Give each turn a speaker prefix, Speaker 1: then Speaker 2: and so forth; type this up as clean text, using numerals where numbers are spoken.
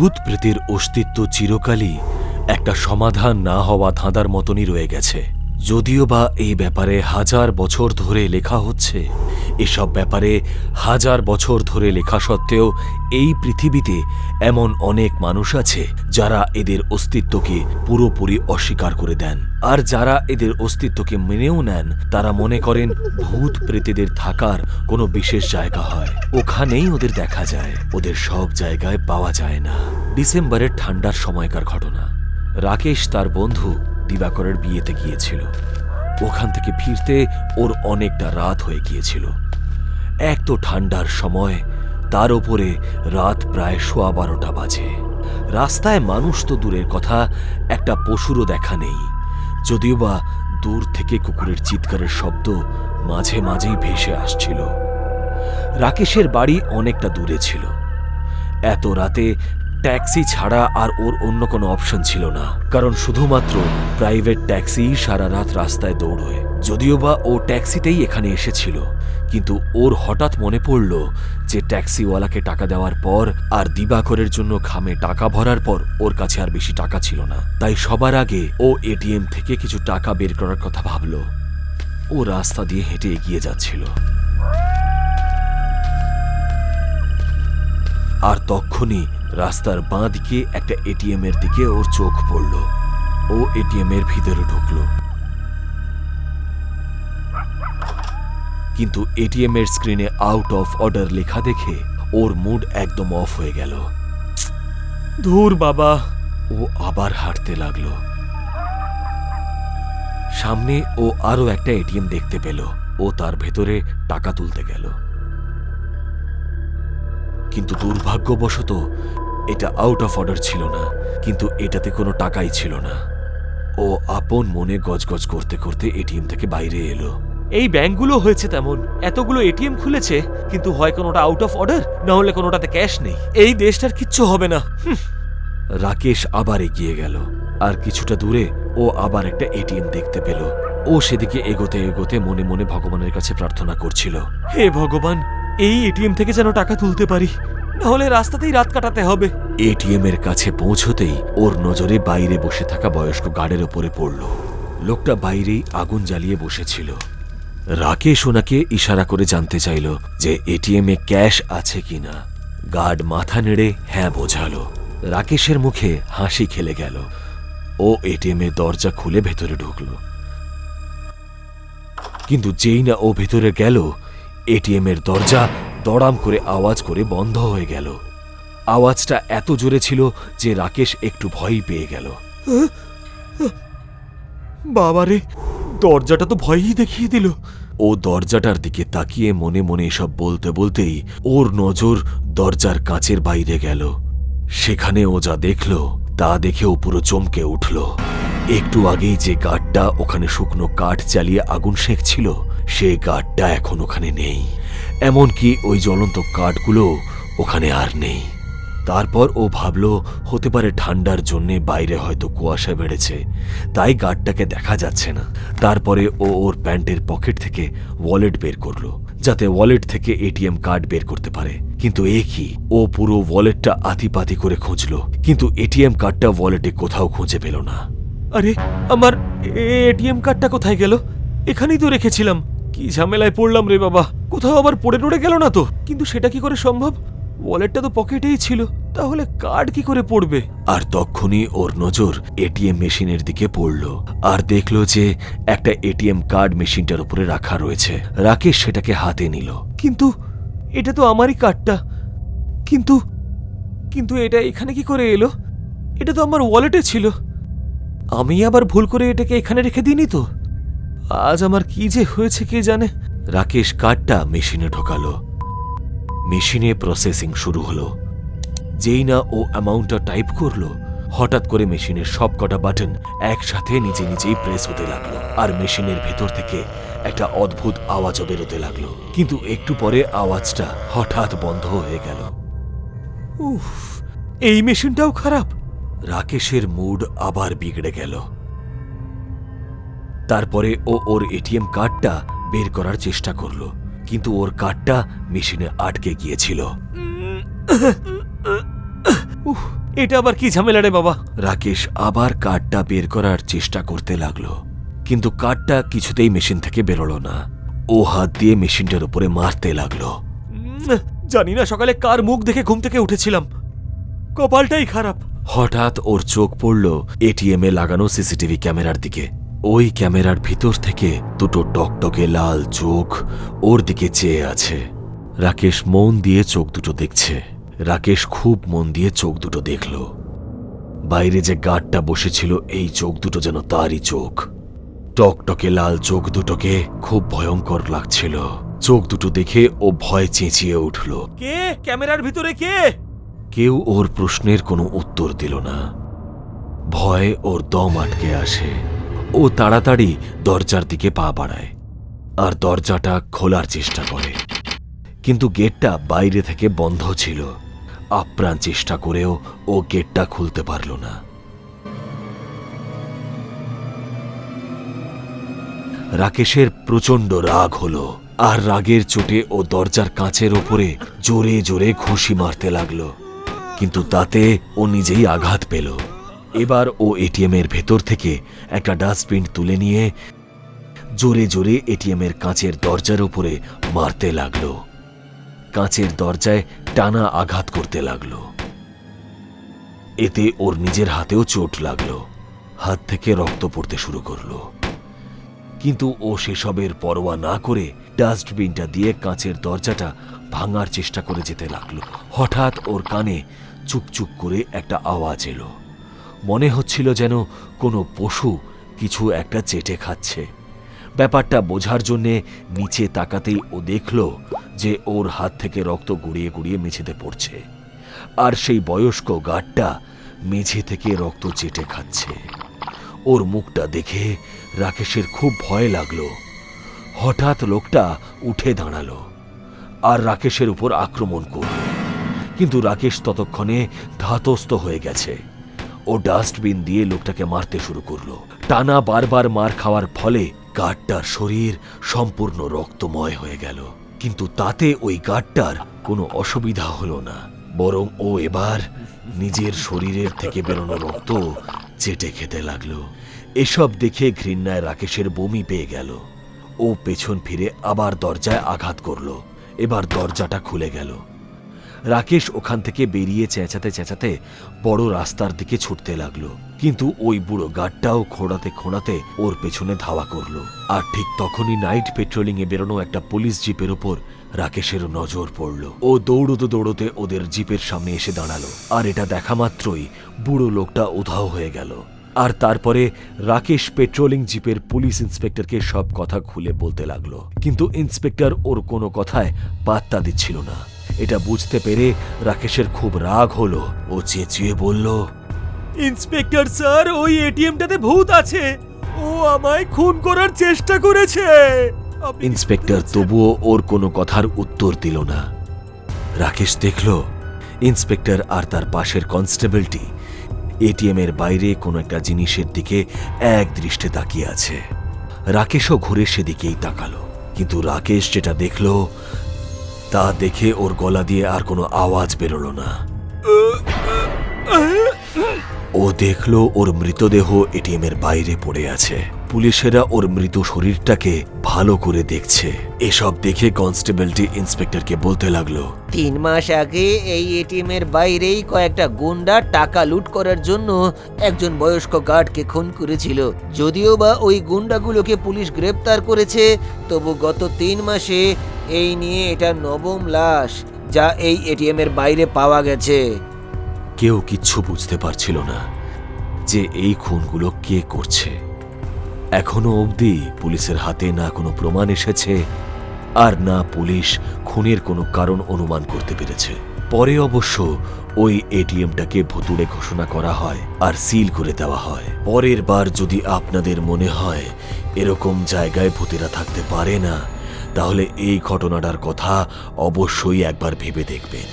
Speaker 1: ভূত প্রেতের অস্তিত্ব চিরকালই একটা সমাধান না হওয়া ধাঁধার মতনই রয়ে গেছে। যদিও বা এই ব্যাপারে হাজার বছর ধরে লেখা হচ্ছে, এসব ব্যাপারে হাজার বছর ধরে লেখা সত্ত্বেও এই পৃথিবীতে এমন অনেক মানুষ আছে যারা এদের অস্তিত্বকে পুরোপুরি অস্বীকার করে দেন। আর যারা এদের অস্তিত্বকে মেনেও নেন, তারা মনে করেন ভূত প্রেতেদের থাকার কোনো বিশেষ জায়গা হয়, ওখানেই ওদের দেখা যায়, ওদের সব জায়গায় পাওয়া যায় না। ডিসেম্বরের ঠান্ডার সময়কার ঘটনা। রাকেশ তার বন্ধু দিবাকরের বিয়েতে গিয়েছিল। ওখান থেকে ফিরতে ওর অনেকটা রাত হয়ে গিয়েছিল। এক তো ঠান্ডার সময়, তার ওপরে রাত প্রায় 12:15 বাজে। রাস্তায় মানুষ তো দূরের কথা, একটা পশুরও দেখা নেই, যদিও বা দূর থেকে কুকুরের চিৎকারের শব্দ মাঝে মাঝেই ভেসে আসছিল। রাকেশের বাড়ি অনেকটা দূরে ছিল। এত রাতে ট্যাক্সি ছাড়া আর ওর অন্য কোনো অপশন ছিল না, কারণ শুধুমাত্র প্রাইভেট ট্যাক্সি সারা রাত রাস্তায় দৌড়য়। যদিও বা ও ট্যাক্সিতেই এখানে এসেছিল, কিন্তু ওর হঠাৎ মনে পড়ল যে ট্যাক্সিওয়ালাকে টাকা দেওয়ার পর আর দিবাকরের জন্য খামে টাকা ভরার পর ওর কাছে আর বেশি টাকা ছিল না। তাই সবার আগে ও এটিএম থেকে কিছু টাকা বের করার কথা ভাবল। ও রাস্তা দিয়ে হেঁটে এগিয়ে যাচ্ছিল, আর তখনই রাস্তার বাঁ দিকে একটা এটিএম এর দিকে ওর চোখ পড়ল। ও এটিএম এর ভিতরে ঢুকল, কিন্তু এটিএম এর স্ক্রিনে আউট অফ অর্ডার লেখা দেখে ওর মুড একদম অফ হয়ে গেল। ধুর বাবা, ও আবার হাঁটতে লাগলো। সামনে ও আরো একটা এটিএম দেখতে পেল। ও তার ভেতরে টাকা তুলতে গেল, কিন্তু দুর্ভাগ্যবশত এটা আউট অফ অর্ডার ছিল না, কিন্তু এটাতে কোনো টাকাই ছিল না। ও আপন মনে গজগজ করতে করতে এটিএম থেকে বাইরে এলো। এই ব্যাংকগুলো হয়েছে তেমন, এতগুলো এটিএম খুলেছে, কিন্তু হয় কোনোটা আউট অফ অর্ডার, না হলে কোনোটাতে ক্যাশ নেই। এই দেশটার কিচ্ছু হবে না। রাকেশ আবার এগিয়ে গেল, আর কিছুটা দূরে ও আবার একটা এটিএম দেখতে পেল। ও সেদিকে এগোতে এগোতে মনে মনে ভগবানের কাছে প্রার্থনা করছিল, হে ভগবান, এই এটিএম থেকে যেন টাকা তুলতে পারি, না হলে রাস্তাতেই রাত কাটাতে হবে। এটিএম এর কাছে পৌঁছতেই ওর নজরে বাইরে বসে থাকা বয়স্ক গার্ডের ওপরে পড়ল। লোকটা বাইরেই আগুন জ্বালিয়ে বসেছিল। রাকেশ ওনাকে ইশারা করে জানতে চাইল যে এটিএম এ ক্যাশ আছে কিনা। গার্ড মাথা নেড়ে হ্যাঁ বোঝালো। রাকেশের মুখে হাসি খেলে গেল। ও এটিএম এর দরজা খুলে ভেতরে ঢুকল, কিন্তু যেই না ও ভেতরে গেল, এটিএম এর দরজা দড়াম করে আওয়াজ করে বন্ধ হয়ে গেল। আওয়াজটা এত জোরে ছিল যে রাকেশ একটু ভয়ই পেয়ে গেল। বাবারে, দরজাটা তো ভয়ই দেখিয়ে দিল। ও দরজাটার দিকে তাকিয়ে মনে মনে এসব বলতে বলতেই ওর নজর দরজার কাচের বাইরে গেল। সেখানে ও যা দেখল তা দেখে ও পুরো চমকে উঠল। একটু আগেই যে গার্ডটা ওখানে শুকনো কাঠ জ্বালিয়ে আগুন সেঁকছিল, সে গার্ডটা এখন ওখানে নেই। এমনকি ওই জ্বলন্ত কাঠগুলো ওখানে আর নেই। তারপর ও ভাবল হতে পারে ঠান্ডার জন্যে বাইরে হয়তো কুয়াশা বেড়েছে, তাই গার্ডটাকে দেখা যাচ্ছে না। তারপরে ও ওর প্যান্টের পকেট থেকে ওয়ালেট বের করলো, যাতে ওয়ালেট থেকে এটিএম কার্ড বের করতে পারে। কিন্তু এ কি, ও পুরো ওয়ালেটটা আতিপাতি করে খুঁজলো, কিন্তু এটিএম কার্ডটা ওয়ালেটে কোথাও খুঁজে পেল না। আরে, আমার এটিএম কার্ডটা কোথায় গেল? এখানেই তো রেখেছিলাম। কি ঝামেলায় পড়লাম রে বাবা, কোথাও আবার পড়ে টড়ে গেল না তো? কিন্তু সেটা কি করে সম্ভব? ওয়ালেটটা তো পকেটেই ছিল, তাহলে কার্ড কি করে পড়বে? আর তখনই ওর নজর এটিএম মেশিনের দিকে পড়ল, আর দেখলো যে একটা এটিএম কার্ড মেশিনটার উপরে রাখা রয়েছে। রাকেশ সেটাকে হাতে নিল। কিন্তু এটা তো আমারই কার্ডটা, কিন্তু এটা এখানে কি করে এলো? এটা তো আমার ওয়ালেটে ছিল। আমি আবার ভুল করে এটাকে এখানে রেখে দিইনি তো? আজ আমার কি যে হয়েছে কে জানে। রাকেশ কার্ডটা মেশিনে ঢোকালো। মেশিনে প্রসেসিং শুরু হলো। যেই না ও অ্যামাউন্টটা টাইপ করলো, হঠাৎ করে মেশিনের সব কটা বাটন একসাথে নিজে নিজেই প্রেস হতে লাগলো, আর মেশিনের ভেতর থেকে একটা অদ্ভুত আওয়াজও বেরোতে লাগলো। কিন্তু একটু পরে আওয়াজটা হঠাৎ বন্ধ হয়ে গেল। উফ, এই মেশিনটাও খারাপ। রাকেশের মুড আবার বিগড়ে গেল। তারপরে ও ওর এটিএম কার্ডটা বের করার চেষ্টা করলো, কিন্তু ওর কার্ডটা মেশিনে আটকে গিয়েছিল। এটা আবার কি ঝামেলা রে বাবা? রাকেশ আবার কার্ডটা বের করার চেষ্টা করতে লাগলো, কিন্তু কার্ডটা কিছুতেই মেশিন থেকে বেরোলো না। ও হাত দিয়ে মেশিনটার উপরে মারতে লাগলো। জানি না সকালে কার মুখ দেখে ঘুম থেকে উঠেছিলাম, কপালটাই খারাপ। হঠাৎ ওর চোখ পড়ল এটিএম এ লাগানো সিসিটিভি ক্যামেরার দিকে। ওই ক্যামেরার ভিতর থেকে দুটো টকটকে লাল চোখ ওর দিকে চেয়ে আছে। রাকেশ মন দিয়ে চোখ দুটো দেখছে। রাকেশ খুব মন দিয়ে চোখ দুটো দেখল। বাইরে যে গার্ডটা বসেছিল এই চোখ দুটো যেন তারই চোখ। টকটকে লাল চোখ দুটোকে খুব ভয়ঙ্কর লাগছিল। চোখ দুটো দেখে ও ভয় চেঁচিয়ে উঠল, কে ক্যামেরার ভিতরে কে? কেউ ওর প্রশ্নের কোনো উত্তর দিল না। ভয়ে ওর দম আটকে আসে। ও তাড়াতাড়ি দরজার দিকে পা বাড়ায় আর দরজাটা খোলার চেষ্টা করে, কিন্তু গেটটা বাইরে থেকে বন্ধ ছিল। আপ্রাণ চেষ্টা করেও ও গেটটা খুলতে পারল না। রাকেশের প্রচণ্ড রাগ হলো, আর রাগের চোটে ও দরজার কাঁচের ওপরে জোরে জোরে ঘুষি মারতে লাগলো, কিন্তু তাতে ও নিজেই আঘাত পেল। এবার ও এটিএম এর ভেতর থেকে একটা ডাস্টবিন তুলে নিয়ে জোরে জোরে এটিএম এর কাঁচের দরজার উপরে মারতে লাগলো। কাঁচের দরজায় টানা আঘাত করতে লাগলো। এতে ওর নিজের হাতেও চোট লাগলো, হাত থেকে রক্ত পড়তে শুরু করলো। কিন্তু ও সেসবের পরোয়া না করে ডাস্টবিনটা দিয়ে কাঁচের দরজাটা ভাঙার চেষ্টা করে যেতে লাগলো। হঠাৎ ওর কানে চুপচুপ করে একটা আওয়াজ এলো। মনে হচ্ছিল যেন কোনো পশু কিছু একটা চেটে খাচ্ছে। ব্যাপারটা বোঝার জন্যে নিচে তাকাতেই ও দেখল যে ওর হাত থেকে রক্ত গুড়িয়ে গুড়িয়ে মেঝেতে পড়ছে, আর সেই বয়স্ক গার্ডটা মেঝে থেকে রক্ত চেটে খাচ্ছে। ওর মুখটা দেখে রাকেশের খুব ভয় লাগলো। হঠাৎ লোকটা উঠে দাঁড়ালো আর রাকেশের উপর আক্রমণ করল, কিন্তু রাকেশ ততক্ষণে ধাতস্থ হয়ে গেছে। ও ডাস্টবিন দিয়ে লোকটাকে মারতে শুরু করলো। টানা বারবার মার খাওয়ার ফলে গার্ডটার শরীর সম্পূর্ণ রক্তময় হয়ে গেল, কিন্তু তাতে ওই গার্ডটার কোনো অসুবিধা হলো না, বরং ও এবার নিজের শরীরের থেকে বেরোনো রক্ত চেটে খেতে লাগলো। এসব দেখে ঘৃণায় রাকেশের বমি পেয়ে গেল। ও পেছন ফিরে আবার দরজায় আঘাত করল। এবার দরজাটা খুলে গেল। রাকেশ ওখান থেকে বেরিয়ে চেঁচাতে চেঁচাতে বড় রাস্তার দিকে ছুটতে লাগলো, কিন্তু ওই বুড়ো গার্ডটাও খোঁড়াতে খোঁড়াতে ওর পেছনে ধাওয়া করলো। আর ঠিক তখনই নাইট পেট্রোলিং এ বেরোনো একটা পুলিশ জিপের ওপর রাকেশের নজর পড়ল। ও দৌড়তে দৌড়তে ওদের জিপের সামনে এসে দাঁড়ালো, আর এটা দেখা মাত্রই বুড়ো লোকটা উধাও হয়ে গেল। আর তারপরে রাকেশ পেট্রোলিং জিপের পুলিশ ইন্সপেক্টরকে সব কথা খুলে বলতে লাগলো, কিন্তু ইন্সপেক্টর ওর কোনো কথায় পাত্তা দিচ্ছিল না। এটা বুঝতে পেরে রাকেশের খুব রাগ হলো। ও চেঁচিয়ে বলল, ইন্সপেক্টর স্যার, ওই এটিএমটাতে ভূত আছে, ও আমায় খুন করার চেষ্টা করেছে। ইন্সপেক্টর তবুও ওর কোনো কথার উত্তর দিল না। রাকেশ দেখল ইন্সপেক্টর আর তার পাশের কনস্টেবলটি এটিএম এর বাইরে কোনো একটা জিনিসের দিকে এক দৃষ্টে তাকিয়ে আছে। রাকেশও ঘুরে সেদিকেই তাকালো, কিন্তু রাকেশ যেটা দেখল তা দেখে ওর গলা দিয়ে আর কোনো আওয়াজ বেরোলো না। ও দেখলো ওর মৃতদেহ এটিএম এর বাইরে পড়ে আছে। পুলিশেরা ওর মৃত শরীরটাকে ভালো করে দেখছে। এসব দেখে কনস্টেবলটি ইন্সপেক্টরকে বলতে লাগলো,
Speaker 2: 3 মাস আগে এই এটিএম এর বাইরেই কয়েকটা গুন্ডা টাকা লুট করার জন্য একজন বয়স্ক গার্ডকে খুন করেছিল। যদিও বা ওই গুন্ডাগুলোকে পুলিশ গ্রেপ্তার করেছে, তবু গত 3 মাসে এই নিয়ে এটা 9ম লাশ যা এই এটিএম এর বাইরে পাওয়া গেছে।
Speaker 1: কেউ কিচ্ছু বুঝতে পারছিল না যে এই খুনগুলো কে করছে। এখনো অবধি পুলিশের হাতে না কোনো প্রমাণ এসেছে, আর না পুলিশ খুনের কোনো কারণ অনুমান করতে পেরেছে। পরে অবশ্য ওই এটিএমটাকে ভুতুড়ে ঘোষণা করা হয় আর সিল করে দেওয়া হয়। পরের বার যদি আপনাদের মনে হয় এরকম জায়গায় ভূতেরা থাকতে পারে না, তাহলে এই ঘটনাটার কথা অবশ্যই একবার ভেবে দেখবেন।